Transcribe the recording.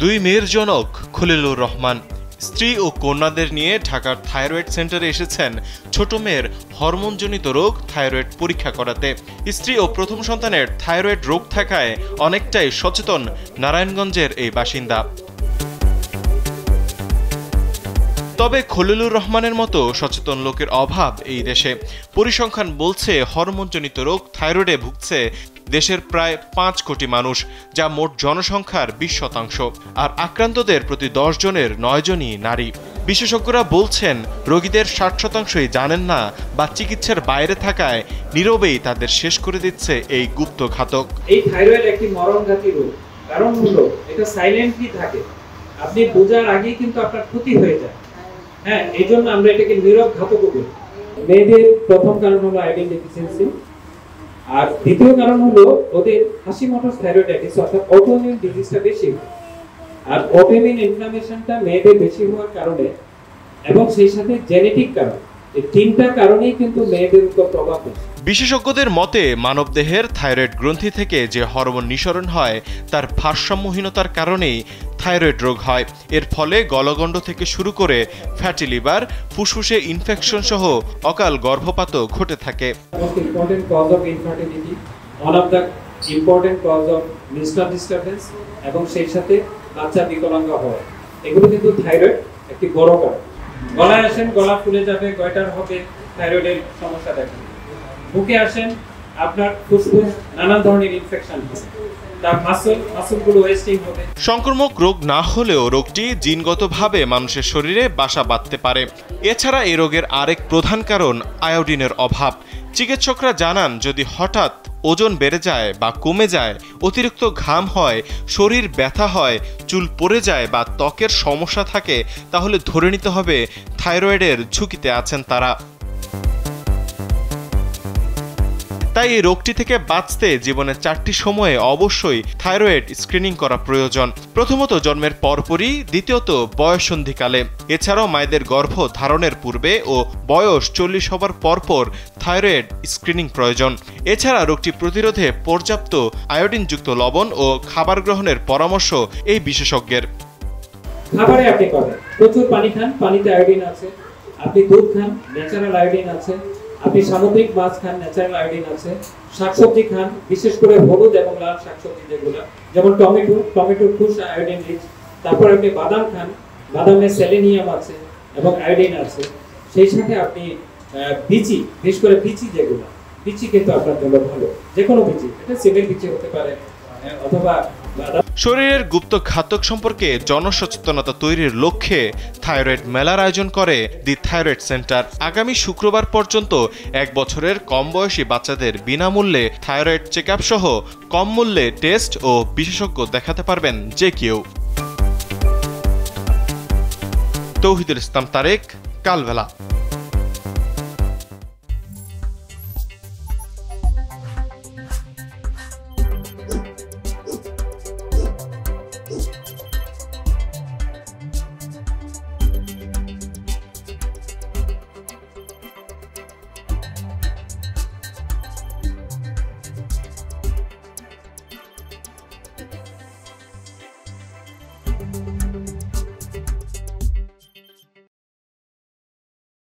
দুই মেয়ের জনক খলিলুর রহমান স্ত্রী ও কন্যাদের নিয়ে ঢাকার থাইরয়েড সেন্টারে এসেছেন ছোট মেয়ের হরমোনজনিত রোগ থাইরয়েড পরীক্ষা করাতে। স্ত্রী ও প্রথম সন্তানের থাইরয়েড রোগ থাকায় অনেকটাই সচেতন নারায়ণগঞ্জের এই বাসিন্দা। তবে খলিলুর রহমানের মতো সচেতন লোকের অভাব এই দেশে। পরিসংখ্যান বলছে হরমোনজনিত রোগ থাইরয়েডে ভুগছে দেশের প্রায় ৫ কোটি মানুষ, যা মোট জনসংখ্যার ২০%। আর আক্রান্তদের প্রতি ১০ জনের ৯ জনই নারী। বিশেষজ্ঞরা বলছেন রোগীদের ৬০%ই জানেন না বা চিকিৎসার বাইরে থাকায় নীরবেই তাদের শেষ করে দিচ্ছে এই গুপ্ত ঘাতক। এই থাইরয়েড একটি মরণঘাতী রোগ। কারণ হলো এটা সাইলেন্টলি থাকে, আপনি বোঝার আগেই কিন্তু আপনার ক্ষতি হয়ে যায়। হ্যাঁ, এই জন্য আমরা এটাকে নীরব ঘাতক বলি। মেয়েদের প্রথম কারণ হলো আয়োডিন ডেফিসিয়েন্সি, আর দ্বিতীয় কারণ হলো ওদের হাসিমটোস থাইরয়েডাইটিস অর্থাৎ অটোইমিউন ডিজিজটা বেশি। আর অটোইমিউন ইনফ্লামেশনটা মেয়েদের বেশি হওয়ার কারণে এবং সেই সাথে জেনেটিক কারণ, এই তিনটা কারণেই কিন্তু মেয়েদের উপর প্রভাব পড়ে। বিশেষজ্ঞদের মতে মানবদেহের থাইরয়েড গ্রন্থি থেকে যে হরমোন নিঃসরণ হয় তার ভারসাম্যহীনতার কারণেই থাইরয়েড রোগ হয়। এর ফলে গলগণ্ড থেকে শুরু করে ফ্যাটি লিভার, ফুসফুসে ইনফেকশন সহ অকাল গর্ভপাতও ঘটে থাকে। এবং সেই সাথে বাচ্চা বিকলাঙ্গ হয়, এগুলো কিন্তু থাইরয়েড একটি বড় কারণ। গলায় আসেন, গলা ফুলে যাবে, গয়টার হবে, থাইরয়েডের সমস্যা দেখা। বুকে আসেন, আপনার ফুসফুস নানা ধরনের ইনফেকশন হবে, তার মাসলগুলো ওয়েস্টিং হবে। সংক্রামক রোগ না হলেও রোগটি জিনগতভাবে মানুষের শরীরে বাসা বাঁধতে পারে। এছাড়া এই রোগের আরেক প্রধান কারণ আয়োডিনের অভাব। চিকিৎসকরা জানান যদি হঠাৎ ওজন বেড়ে যায় বা কমে যায়, অতিরিক্ত ঘাম হয়, শরীর ব্যথা হয়, চুল পড়ে যায় বা ত্বকের সমস্যা থাকে, তাহলে ধরে নিতে হবে থাইরয়েডের ঝুঁকিতে আছেন তারা। তাই এই রোগটি থেকে বাঁচতে জীবনের 4টি সময়ে অবশ্যই থাইরয়েড স্ক্রিনিং করা প্রয়োজন। প্রথমত জন্মের পরপরই, দ্বিতীয়ত বয়ঃসন্ধিকালে। এছাড়াও মায়েদের গর্ভ ধারণের পূর্বে ও বয়স 40 হবার পরপর থাইরয়েড স্ক্রিনিং প্রয়োজন। এছাড়া রোগটি প্রতিরোধে পর্যাপ্ত আয়োডিনযুক্ত লবণ ও খাবার গ্রহণের পরামর্শ এই বিশেষজ্ঞের। খাবারে আপনি পাবেন প্রচুর পানি খান, পানিতে আয়োডিন আছে। আপনি দুধ খান, ন্যাচারাল আয়োডিন আছে। আপনি সামুদ্রিক মাছ খান, ন্যাচারাল আয়োডিন আছে। শাকসবজি খান, বিশেষ করে হলুদ এবং লাল শাকসবজি যেগুলো, যেমন টমেটোর খোস আয়োডিন রিচ। তারপর আপনি বাদাম খান, বাদামে সেলেনিয়াম আছে এবং আয়োডিন আছে। সেই সাথে আপনি বিচি, বিশেষ করে বিচি যেগুলো, বিচি কিন্তু আপনার জন্য ভালো। যে কোনো বিচি, এটা সিমের বিচি হতে পারে অথবা শরীরের গুপ্ত ঘাতক সম্পর্কে জনসচেতনতা তৈরির লক্ষ্যে থাইরয়েড মেলার আয়োজন করে দি থাইরয়েড সেন্টার। আগামী শুক্রবার পর্যন্ত 1 বছরের কম বয়সী বাচ্চাদের বিনামূল্যে থাইরয়েড চেক আপ সহ কম মূল্যে টেস্ট ও বিশেষজ্ঞ দেখাতে পারবেন যে কেউ। তৌহিদুল ইসলাম তারেক, কালবেলা।